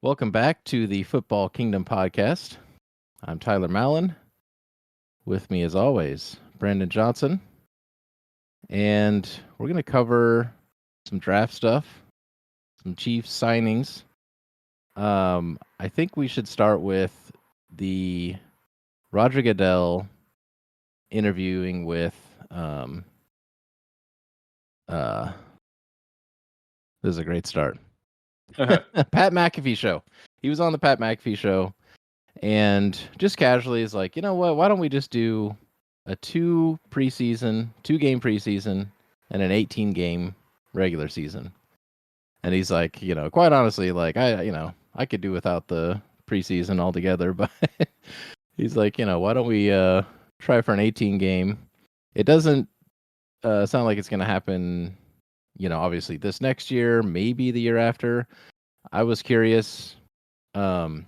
Welcome back to the Football Kingdom podcast. I'm Tyler Mallon. With me, as always, Brandon Johnson. And we're going to cover some draft stuff, some Chiefs signings. I think we should start with the Roger Goodell interviewing with this is a great start. Pat McAfee show. He was on the Pat McAfee show and just casually is like, you know what? Why don't we just do a two game preseason and an 18-game regular season? And he's like, quite honestly, like I could do without the preseason altogether, but he's like, why don't we try for an 18-game? It doesn't sound like it's going to happen, obviously this next year, maybe the year after. I was curious when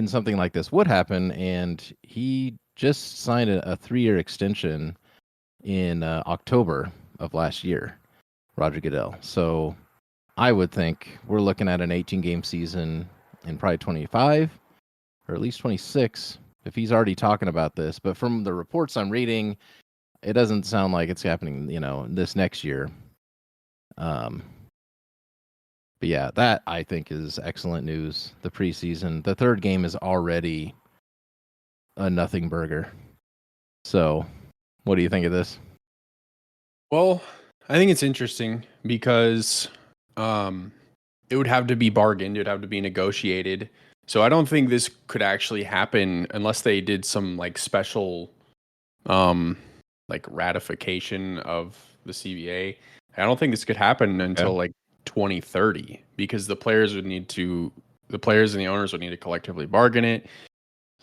something like this would happen, and he just signed a 3-year extension in October of last year, Roger Goodell. So I would think we're looking at an 18-game season in probably 25 or at least 26 if he's already talking about this. But from the reports I'm reading, it doesn't sound like it's happening, this next year. But yeah, that I think is excellent news. The preseason, the third game is already a nothing burger. So, what do you think of this? Well, I think it's interesting because it would have to be bargained. It would have to be negotiated. So I don't think this could actually happen unless they did some special ratification of the CBA. I don't think this could happen until 2030 because the players and the owners would need to collectively bargain it.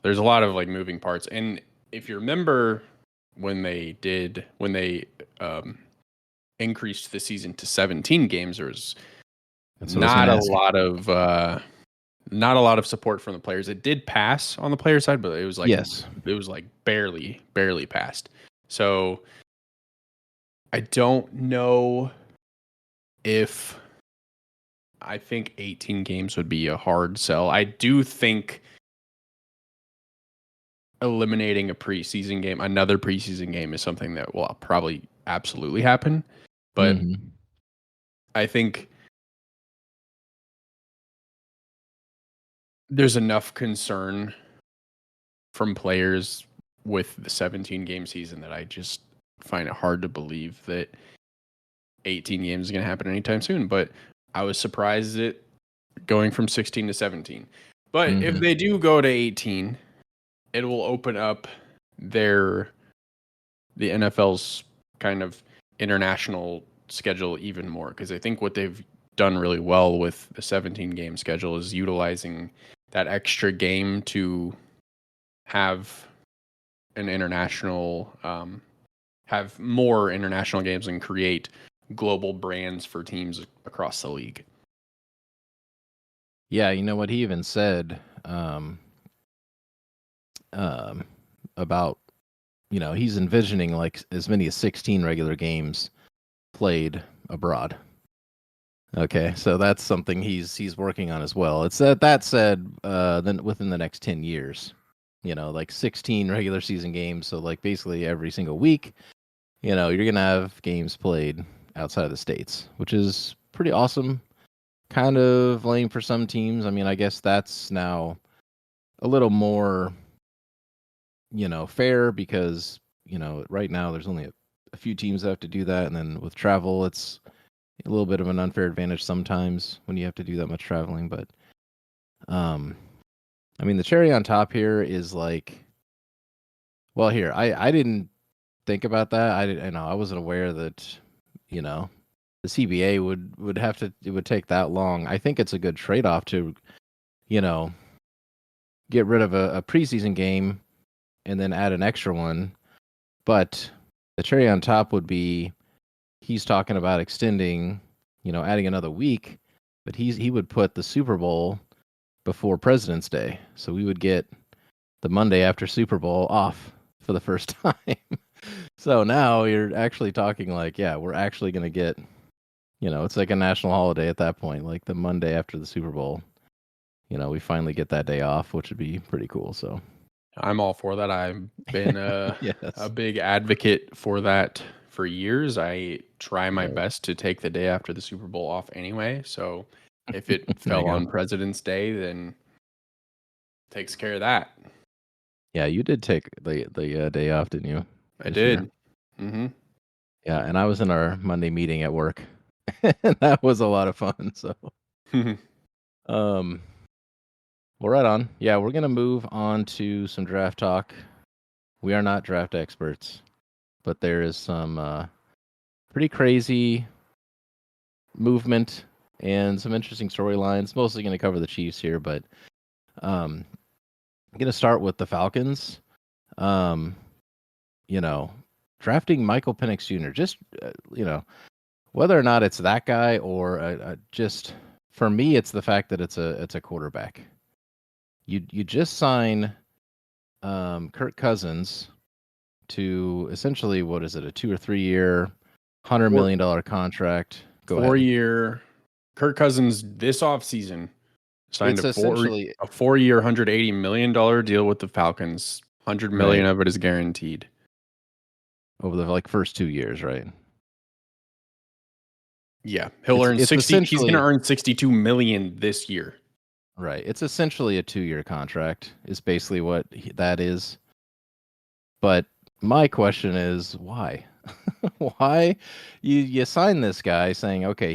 There's a lot of moving parts. And if you remember when they increased the season to 17 games, there was not a lot of support from the players. It did pass on the player side, but it was barely passed. So I don't know if I think 18 games would be a hard sell. I do think eliminating another preseason game is something that will probably absolutely happen. But I think there's enough concern from players with the 17-game season that I just find it hard to believe that 18 games is going to happen anytime soon. But I was surprised at going from 16 to 17. But if they do go to 18, it will open up the NFL's kind of international schedule even more, because I think what they've done really well with the 17-game schedule is utilizing that extra game to have an international, have more international games and create global brands for teams across the league. Yeah, you know what he even said about, he's envisioning as many as 16 regular games played abroad. Okay, so that's something he's working on as well. It's that said, then within the next 10 years, 16 regular season games. So basically every single week, you're going to have games played outside of the States, which is pretty awesome. Kind of lame for some teams. I mean, I guess that's now a little more, fair because, right now there's only a few teams that have to do that. And then with travel, it's a little bit of an unfair advantage sometimes when you have to do that much traveling. But, I mean, the cherry on top here is I didn't think about that. I wasn't aware that, the CBA it would take that long. I think it's a good trade-off to, get rid of a preseason game and then add an extra one. But the cherry on top would be he's talking about extending, adding another week, but he would put the Super Bowl before President's Day. So we would get the Monday after Super Bowl off for the first time. So now you're actually talking we're actually going to get, it's like a national holiday at that point, like the Monday after the Super Bowl. we finally get that day off, which would be pretty cool. So I'm all for that. I've been yes, a big advocate for that for years. I try my right. best to take the day after the Super Bowl off anyway. So if it There you fell go. on President's Day, then takes care of that. Yeah, you did take the day off, didn't you? I This year? did. Mm-hmm. Yeah, and I was in our Monday meeting at work, and that was a lot of fun. So, um, well, right on. Yeah, we're gonna move on to some draft talk. We are not draft experts, but there is some pretty crazy movement and some interesting storylines. Mostly going to cover the Chiefs here, but I'm going to start with the Falcons. Um, drafting Michael Penix Jr. Just whether or not it's that guy or just for me, it's the fact that it's a quarterback. You just sign Kirk Cousins to essentially what is it, a 2 or 3 year, $100 million contract? Go ahead. 4-year. Kirk Cousins this offseason signed It's a essentially 4-year, $180 million deal with the Falcons. $100 million of it is guaranteed over the first 2 years, right? Yeah, he'll earn 60. He's going to earn $62 million this year. Right. It's essentially a 2-year contract. Is basically what that is. But my question is why? Why you sign this guy saying, okay,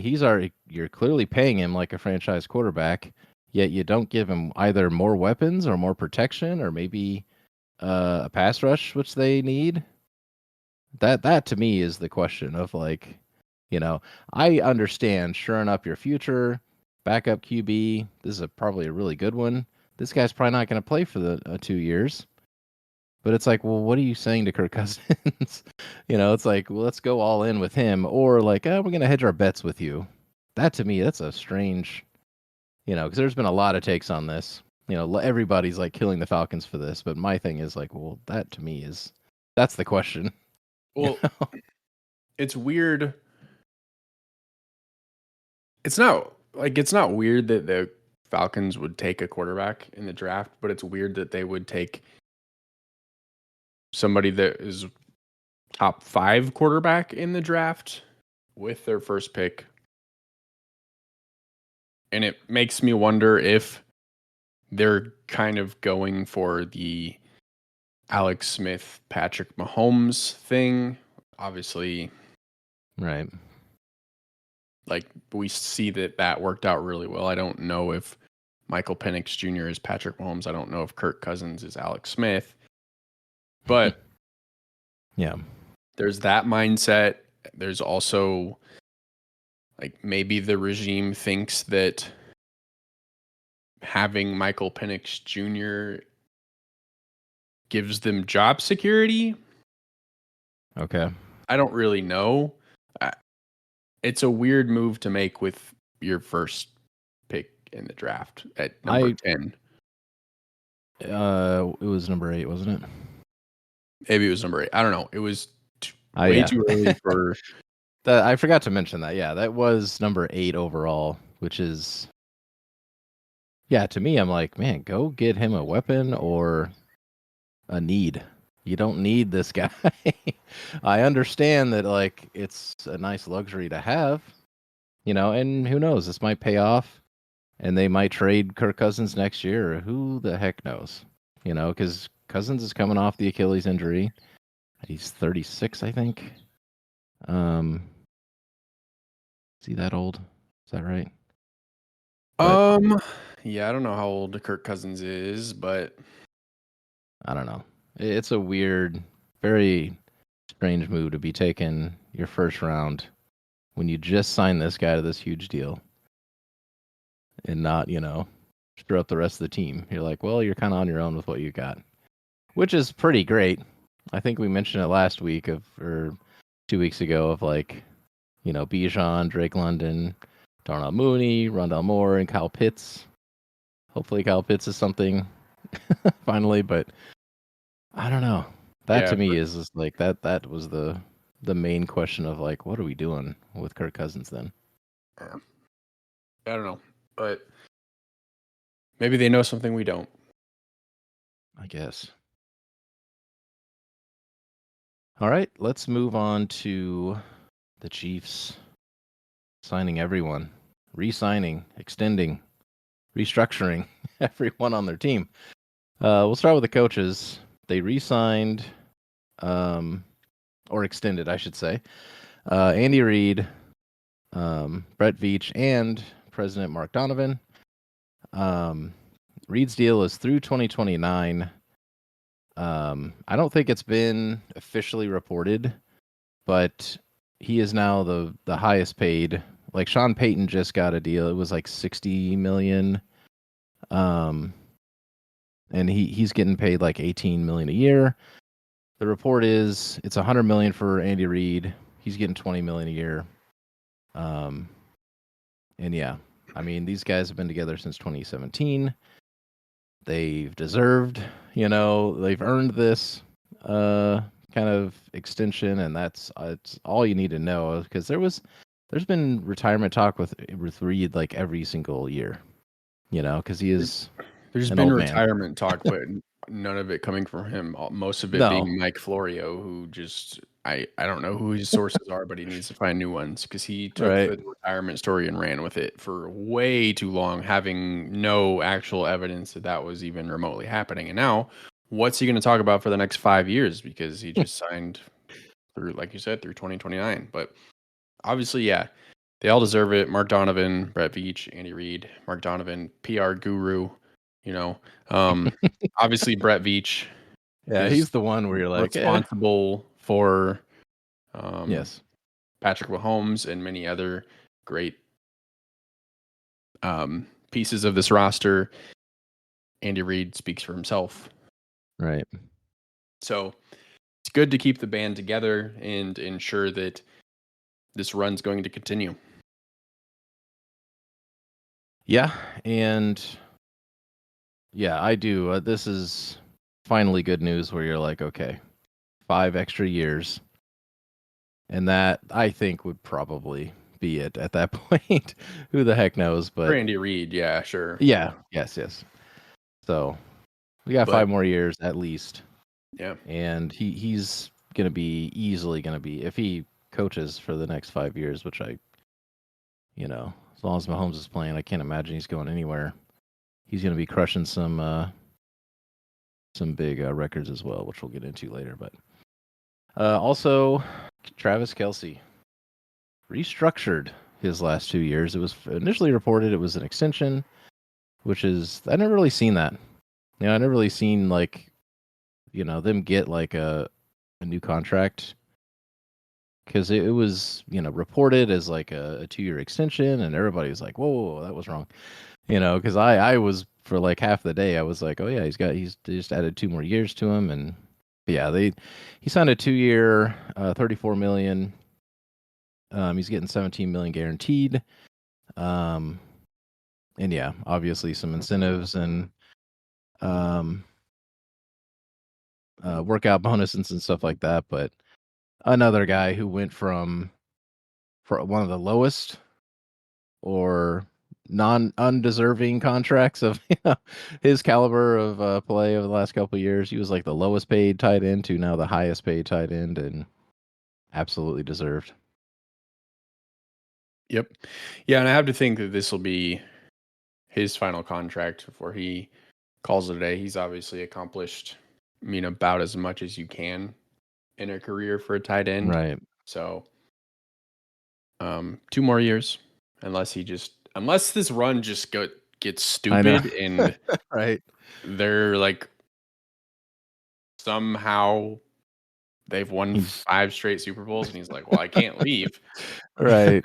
you're clearly paying him like a franchise quarterback, yet you don't give him either more weapons or more protection or maybe a pass rush, which they need. That to me is the question of I understand shoring up your future backup QB. This is probably a really good one. This guy's probably not going to play for the 2 years. But it's like, well, what are you saying to Kirk Cousins? It's like, well, let's go all in with him, or like, we're going to hedge our bets with you. That to me, that's a strange, because there's been a lot of takes on this. Everybody's like killing the Falcons for this, but my thing is like, well, that to me that's the question. Well, it's weird. It's not weird that the Falcons would take a quarterback in the draft, but it's weird that they would take somebody that is top 5 quarterback in the draft with their first pick. And it makes me wonder if they're kind of going for the Alex Smith, Patrick Mahomes thing. Obviously, right. Like we see that worked out really well. I don't know if Michael Penix Jr. is Patrick Mahomes. I don't know if Kirk Cousins is Alex Smith. But yeah, there's that mindset. There's also like maybe the regime thinks that having Michael Penix Jr. gives them job security. Okay. I don't really know. It's a weird move to make with your first pick in the draft at number 10. It was number 8, wasn't it? Maybe it was number 8. I don't know. It was way too early for. I forgot to mention that. Yeah, that was number 8 overall, which is. Yeah, to me, I'm like, man, go get him a weapon or a need. You don't need this guy. I understand that, like, it's a nice luxury to have, and who knows? This might pay off, and they might trade Kirk Cousins next year. Who the heck knows? Because Cousins is coming off the Achilles injury. He's 36, I think. Is he that old? Is that right? Yeah, I don't know how old Kirk Cousins is, but I don't know. It's a weird, very strange move to be taking your first round when you just signed this guy to this huge deal and not, screw up the rest of the team. You're like, well, you're kind of on your own with what you got, which is pretty great. I think we mentioned it last week or 2 weeks ago of like, Bijan, Drake London, Darnell Mooney, Rondell Moore, and Kyle Pitts. Hopefully Kyle Pitts is something finally, but I don't know. That to me is just like that was the main question of like, what are we doing with Kirk Cousins then? I don't know. But Maybe they know something we don't. I guess. All right, let's move on to the Chiefs signing everyone, re-signing, extending, restructuring everyone on their team. We'll start with the coaches. They re-signed, or extended, I should say, Andy Reid, Brett Veach, and President Mark Donovan. Reid's deal is through 2029. I don't think it's been officially reported, but he is now the highest paid. Like Sean Payton just got a deal. It was like $60 million. And he's getting paid like $18 million a year. The report is it's $100 million for Andy Reid. He's getting $20 million a year. And yeah, I mean, these guys have been together since 2017. They've deserved, they've earned this kind of extension, and that's all you need to know, because there's been retirement talk with Reid like every single year, because he is. There's been retirement talk, but none of it coming from him. Most of it being Mike Florio, who just I don't know who his sources are, but he needs to find new ones, because he took the retirement story and ran with it for way too long, having no actual evidence that was even remotely happening. And now, what's he going to talk about for the next 5 years? Because he just signed through, like you said, through 2029. But obviously, yeah, they all deserve it. Mark Donovan, Brett Veach, Andy Reid, Mark Donovan, PR guru. Obviously Brett Veach. Yeah, he's the one where you're like responsible for yes, Patrick Mahomes and many other great pieces of this roster. Andy Reid speaks for himself. Right. So it's good to keep the band together and ensure that this run's going to continue. Yeah, and yeah, I do. This is finally good news where you're like, okay, 5 extra years. And that, I think, would probably be it at that point. Who the heck knows? But for Andy Reid, yeah, sure. Yeah, yes. So we got 5 more years at least. Yeah. And he's going to be easily going to be, if he coaches for the next 5 years, which as long as Mahomes is playing, I can't imagine he's going anywhere. He's going to be crushing some big records as well, which we'll get into later. But also, Travis Kelce restructured his last 2 years. It was initially reported it was an extension, which is, I never really seen that. I never really seen them get like a new contract, because it was reported as like a 2-year extension, and everybody was like, whoa, that was wrong. Because I was, for like half the day, I was like, oh yeah, he's just added 2 more years to him. And yeah, he signed a 2-year, $34 million. He's getting $17 million guaranteed. And yeah, obviously some incentives and workout bonuses and stuff like that. But another guy who went for one of the lowest or undeserving contracts of his caliber of play over the last couple of years. He was like the lowest paid tight end to now the highest paid tight end, and absolutely deserved. Yep. Yeah, and I have to think that this will be his final contract before he calls it a day. He's obviously accomplished, about as much as you can in a career for a tight end. Right. So 2 more years, unless this run just gets stupid and right. They're like somehow they've won 5 straight Super Bowls, and he's like, well, I can't leave. Right.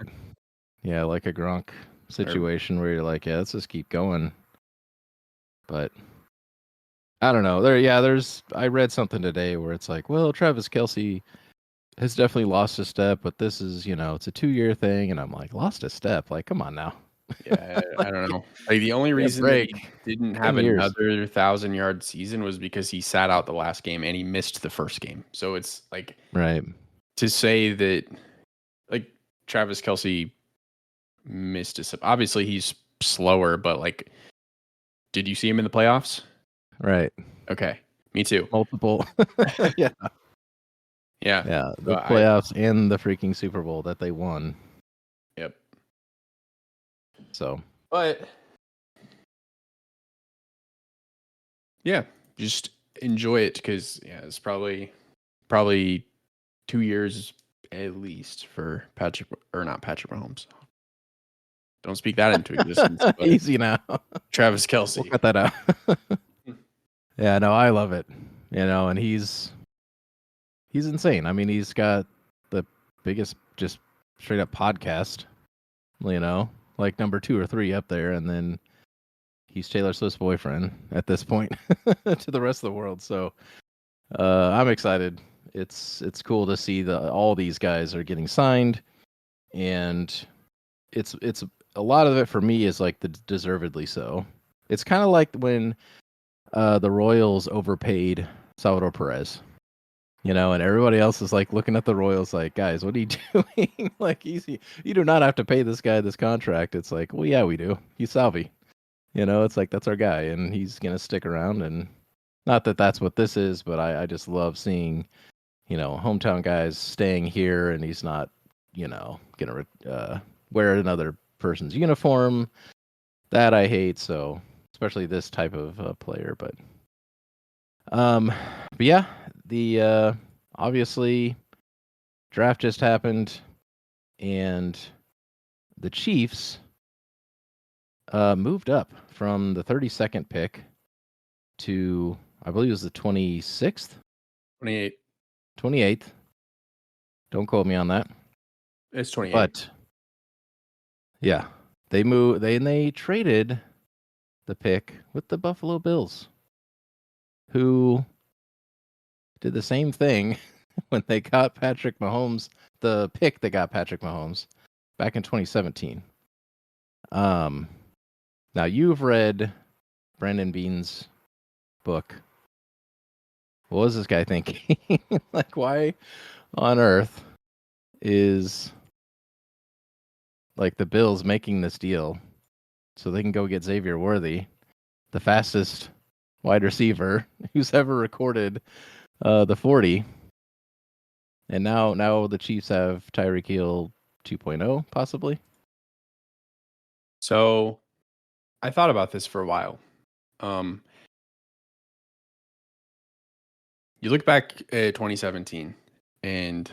Yeah, like a Gronk situation where you're like, yeah, let's just keep going. But I don't know. I read something today where it's like, well, Travis Kelce has definitely lost a step, but this is, it's a 2-year thing. And I'm like, lost a step? Like, come on now. Yeah, I don't know. Like, the only reason that he didn't have another 1,000-yard season was because he sat out the last game and he missed the first game. So it's like, right, to say that, like, Travis Kelce missed obviously he's slower, but like Did you see him in the playoffs? Right. Okay. Me too. Multiple. Yeah. Yeah. Yeah. The playoffs and the freaking Super Bowl that they won. Yep. So. But yeah, just enjoy it because it's probably 2 years at least for not Patrick Mahomes. Don't speak that into existence. Easy now. Travis Kelce. We'll cut that out. Yeah, no, I love it. And he's insane. I mean, he's got the biggest just straight up podcast, like number 2 or 3 up there, and then he's Taylor Swift's boyfriend at this point to the rest of the world. So I'm excited. It's cool to see all these guys are getting signed, and it's a lot of it for me is like the deservedly so. It's kind of like when the Royals overpaid Salvador Perez, and everybody else is like looking at the Royals like, guys, what are you doing? Like, easy. You do not have to pay this guy this contract. It's like, well, yeah, we do. He's Salvi. It's like, that's our guy, and he's going to stick around. And not that that's what this is, but I just love seeing, hometown guys staying here, and he's not, going to wear another person's uniform. That I hate. So, especially this type of player. But yeah, the obviously draft just happened, and the Chiefs moved up from the 32nd pick to, I believe it was the 26th? 28th. Don't quote me on that. It's 28. But yeah, they traded the pick with the Buffalo Bills, who did the same thing when they got Patrick Mahomes, the pick that got Patrick Mahomes back in 2017. Now you've read Brandon Beane's book. What was this guy thinking? Like, why on earth is like the Bills making this deal so they can go get Xavier Worthy, the fastest wide receiver who's ever recorded the 40, and now the Chiefs have Tyreek Hill 2.0 possibly. So I thought about this for a while. You look back at 2017 and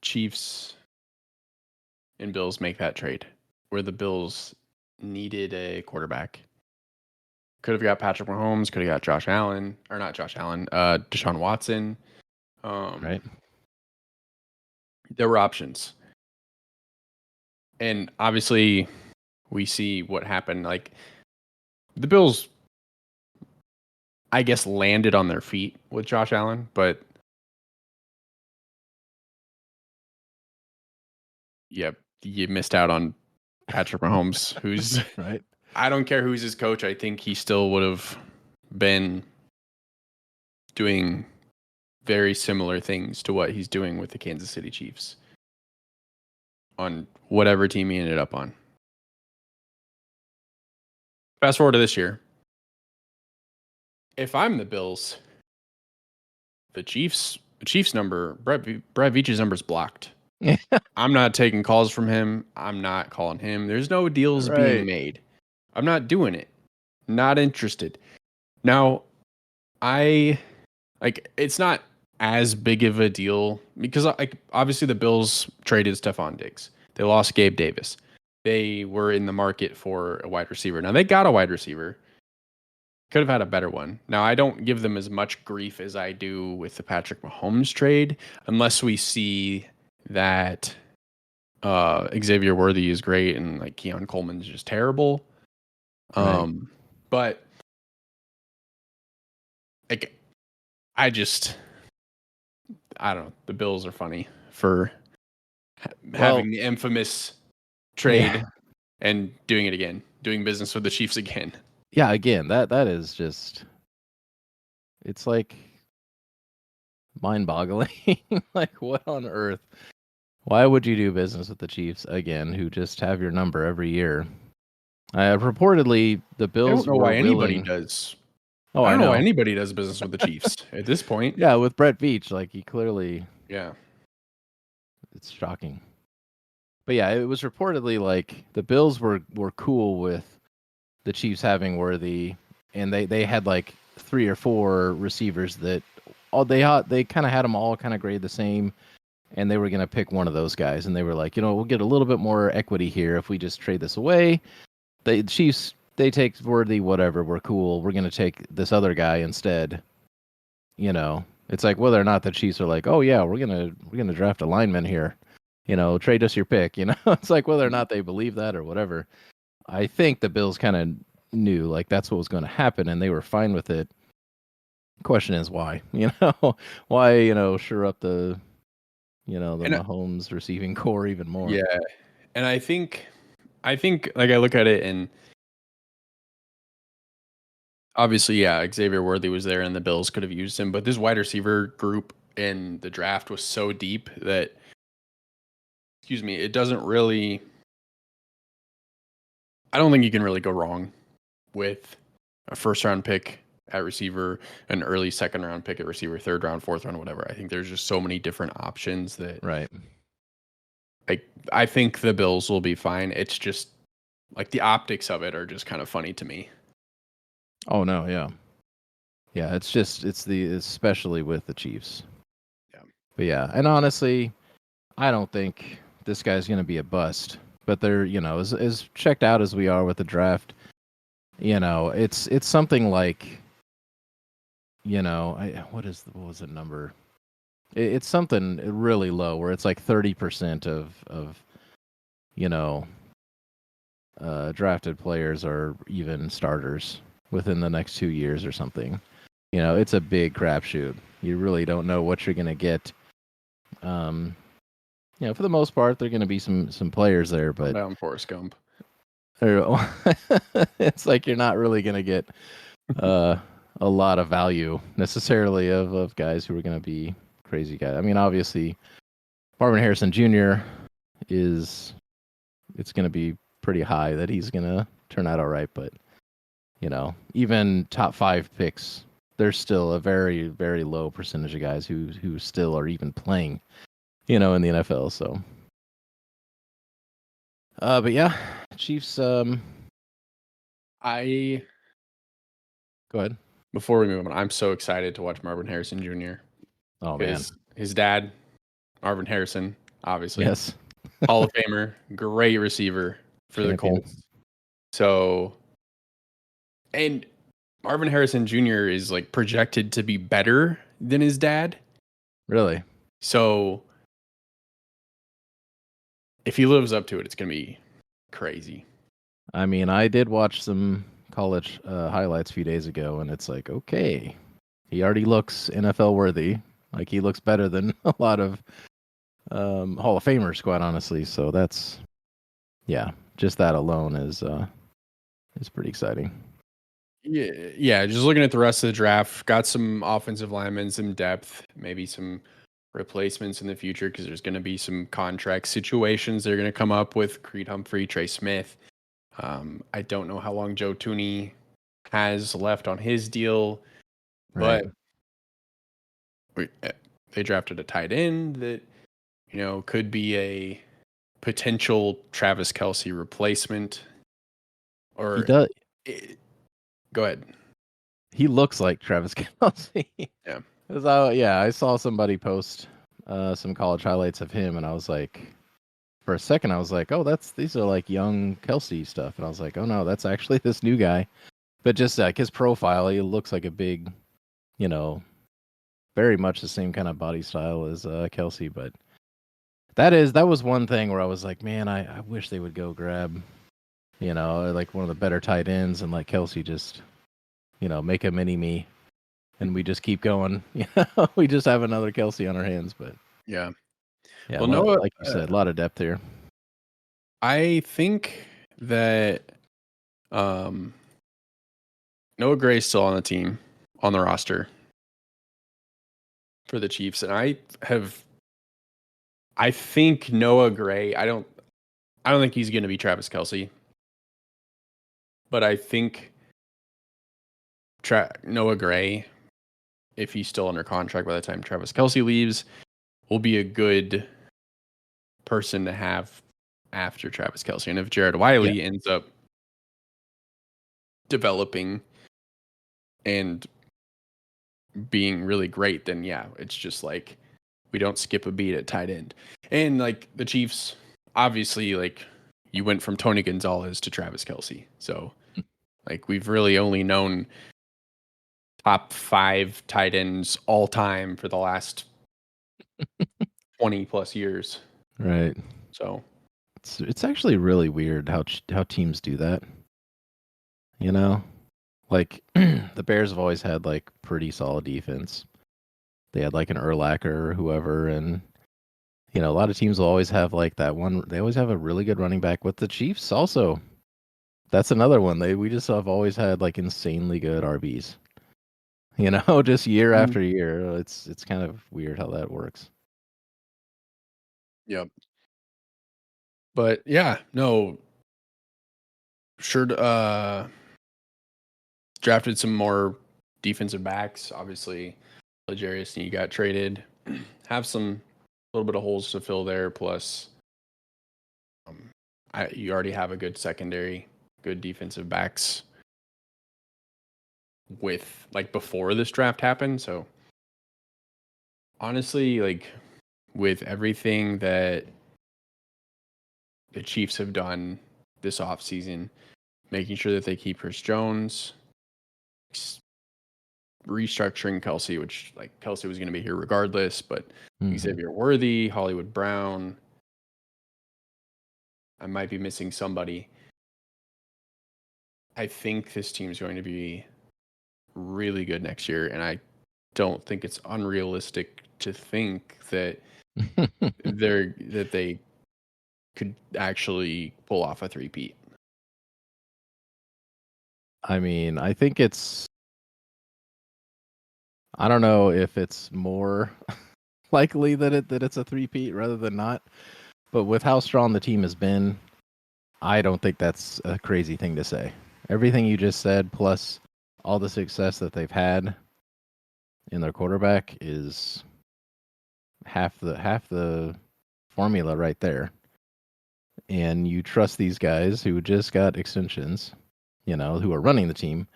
Chiefs and Bills make that trade where the Bills needed a quarterback. Could have got Patrick Mahomes, could have got Deshaun Watson. Right. There were options. And obviously we see what happened. Like, the Bills, I guess, landed on their feet with Josh Allen, but yeah, you missed out on Patrick Mahomes, who's right. I don't care who's his coach. I think he still would have been doing very similar things to what he's doing with the Kansas City Chiefs on whatever team he ended up on. Fast forward to this year. If I'm the Bills, the Chiefs number, Brett Veach's number is blocked. I'm not taking calls from him. I'm not calling him. There's no deals being made. I'm not doing it. Not interested. Now, it's not as big of a deal because obviously the Bills traded Stephon Diggs. They lost Gabe Davis. They were in the market for a wide receiver. Now they got a wide receiver. Could have had a better one. Now, I don't give them as much grief as I do with the Patrick Mahomes trade, unless we see that Xavier Worthy is great and like Keon Coleman's just terrible. Right. But like, I don't know. The Bills are funny for having the infamous trade and doing it again, doing business with the Chiefs again. Yeah, again, that is just, it's like mind-boggling. Like, what on earth? Why would you do business with the Chiefs again, who just have your number every year? Reportedly, the I Bills don't know were why anybody willing. does. Oh, I I don't know why know. anybody does business with the Chiefs at this point. Yeah, with Brett Veach, like he clearly, Yeah. it's shocking. But yeah, it was reportedly like the Bills were cool with the Chiefs having Worthy, and they had like 3 or 4 receivers that they kind of had them all kind of grade the same, and they were gonna pick one of those guys, and they were like, we'll get a little bit more equity here if we just trade this away. The Chiefs, they take Worthy, whatever, we're cool. We're gonna take this other guy instead. It's like whether or not the Chiefs are like, oh yeah, we're gonna draft a lineman here. Trade us your pick. It's like whether or not they believe that or whatever. I think the Bills kind of knew like that's what was going to happen, and they were fine with it. Question is why? Why sure up the And Mahomes receiving core even more. yeah, and I think like I look at it and obviously, yeah, Xavier Worthy was there and the Bills could have used him, but this wide receiver group in the draft was so deep that, excuse me, it doesn't really. I don't think you can really go wrong with a first round pick at receiver, an early second round pick at receiver, third round, fourth round, whatever. I think there's just so many different options that Right. I think the Bills will be fine. It's just like the optics of it are just kind of funny to me. Oh no, yeah. Yeah, it's especially with the Chiefs. Yeah. But yeah, and honestly, I don't think this guy's going to be a bust. But they're, as checked out as we are with the draft, it's something like, what was the number? It's something really low where it's like 30% of drafted players are even starters within the next 2 years or something. It's a big crapshoot. You really don't know what you're going to get. For the most part, there are going to be some players there, but Down Forrest Gump. it's like you're not really going to get a lot of value necessarily of guys who are going to be crazy guys. I mean, obviously, Marvin Harrison Jr. it's going to be pretty high that he's going to turn out all right, but even top 5 picks, there's still a very, very low percentage of guys who still are even playing, in the NFL. So, but yeah, Chiefs. I Go ahead. Before we move on, I'm so excited to watch Marvin Harrison Jr. Oh man, his dad, Marvin Harrison, obviously, yes, Hall of Famer, great receiver for the champion. Colts. So, and Marvin Harrison Jr. is like projected to be better than his dad. Really? So, if he lives up to it, it's gonna be crazy. I mean, I did watch some college highlights a few days ago, and it's like, okay, he already looks NFL worthy. Like he looks better than a lot of Hall of Famers, quite honestly. So that's, yeah, just that alone is pretty exciting. Yeah. Just looking at the rest of the draft, got some offensive linemen, some depth, maybe some replacements in the future because there's going to be some contract situations they're going to come up with Creed Humphrey, Trey Smith. I don't know how long Joe Tooney has left on his deal, Right. but they drafted a tight end that could be a potential Travis Kelce replacement. Or He does. Go ahead. He looks like Travis Kelce. Yeah. I saw somebody post some college highlights of him, and I was like, for a second, I was like, oh, these are like young Kelce stuff, and I was like, oh no, that's actually this new guy. But just like his profile, he looks like a big, very much the same kind of body style as Kelce. But that was one thing where I was like, man, I wish they would go grab, like one of the better tight ends and like Kelce just, make a mini me, and we just keep going. We just have another Kelce on our hands. But Yeah. yeah, Well, like you said, a lot of depth here. I think that Noah Gray's still on the team, on the roster for the Chiefs, and I think Noah Gray. I don't think he's going to be Travis Kelce, but I think Noah Gray, if he's still under contract by the time Travis Kelce leaves, will be a good person to have after Travis Kelce. And if Jared Wiley ends up developing and being really great, then yeah, it's just like we don't skip a beat at tight end. And like the Chiefs, obviously, like you went from Tony Gonzalez to Travis Kelce. So like we've really only known top 5 tight ends all time for the last 20 plus years. Right. So it's actually really weird how teams do that. You know, like the Bears have always had like pretty solid defense. They had like an Urlacher or whoever, and you know, a lot of teams will always have like that one. They always have a really good running back. With the Chiefs, also, that's another one. We just have always had like insanely good RBs. You know, just year after year. It's kind of weird how that works. Yep. But yeah, no. Sure. Drafted some more defensive backs. Obviously, L'Jarius Sneed got traded. Have some little bit of holes to fill there. Plus, you already have a good secondary, good defensive backs with like before this draft happened. So honestly, like with everything that the Chiefs have done this offseason, making sure that they keep Chris Jones, restructuring Kelce, which like Kelce was going to be here regardless, but Xavier Worthy, Hollywood Brown. I might be missing somebody. I think this team's going to be really good next year, and I don't think it's unrealistic to think that they could actually pull off a three-peat. I mean, I think I don't know if it's more likely that it's a three-peat rather than not, but with how strong the team has been, I don't think that's a crazy thing to say. Everything you just said, plus all the success that they've had in their quarterback, is half the formula right there. And you trust these guys who just got extensions, you know, who are running the team.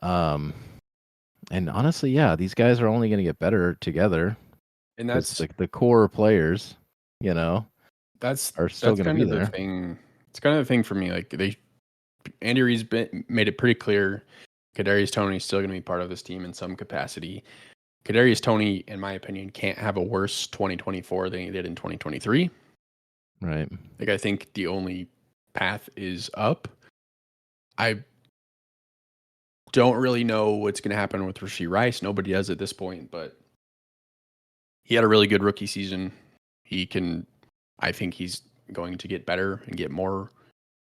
And honestly, yeah, these guys are only going to get better together. And that's like the core players, you know, are still going to be there. It's kind of the thing for me. Like Andy Reid's made it pretty clear. Kadarius Toney's still going to be part of this team in some capacity. Kadarius Toney, in my opinion, can't have a worse 2024 than he did in 2023. Right. Like I think the only path is up. I don't really know what's going to happen with Rashee Rice. Nobody does at this point, but he had a really good rookie season. I think he's going to get better and get more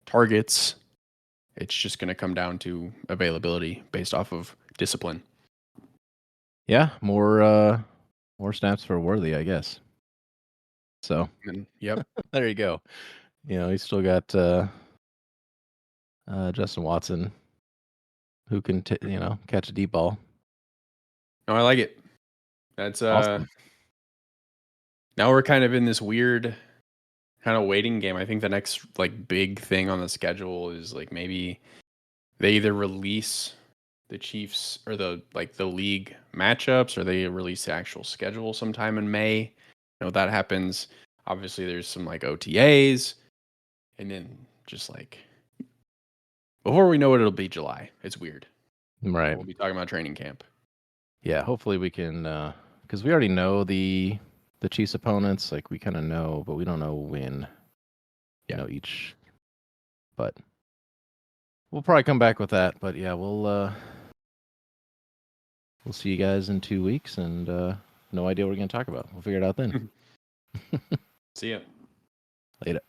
targets. It's just going to come down to availability based off of discipline. Yeah, more snaps for Worthy, I guess. So, yep. There you go. You know, he's still got Justin Watson, who can catch a deep ball. No, I like it. That's awesome. Now we're kind of in this weird kind of waiting game. I think the next like big thing on the schedule is like maybe they either release the Chiefs or the league matchups, or they release the actual schedule sometime in May. You know, that happens. Obviously, there's some like OTAs, and then just like before we know it, it'll be July. It's weird. Right. We'll be talking about training camp. Yeah, hopefully we can, because we already know the Chiefs opponents. Like we kind of know, but we don't know when. You know each, but we'll probably come back with that. But yeah, we'll see you guys in 2 weeks, and no idea what we're gonna talk about. We'll figure it out then. See ya. Later.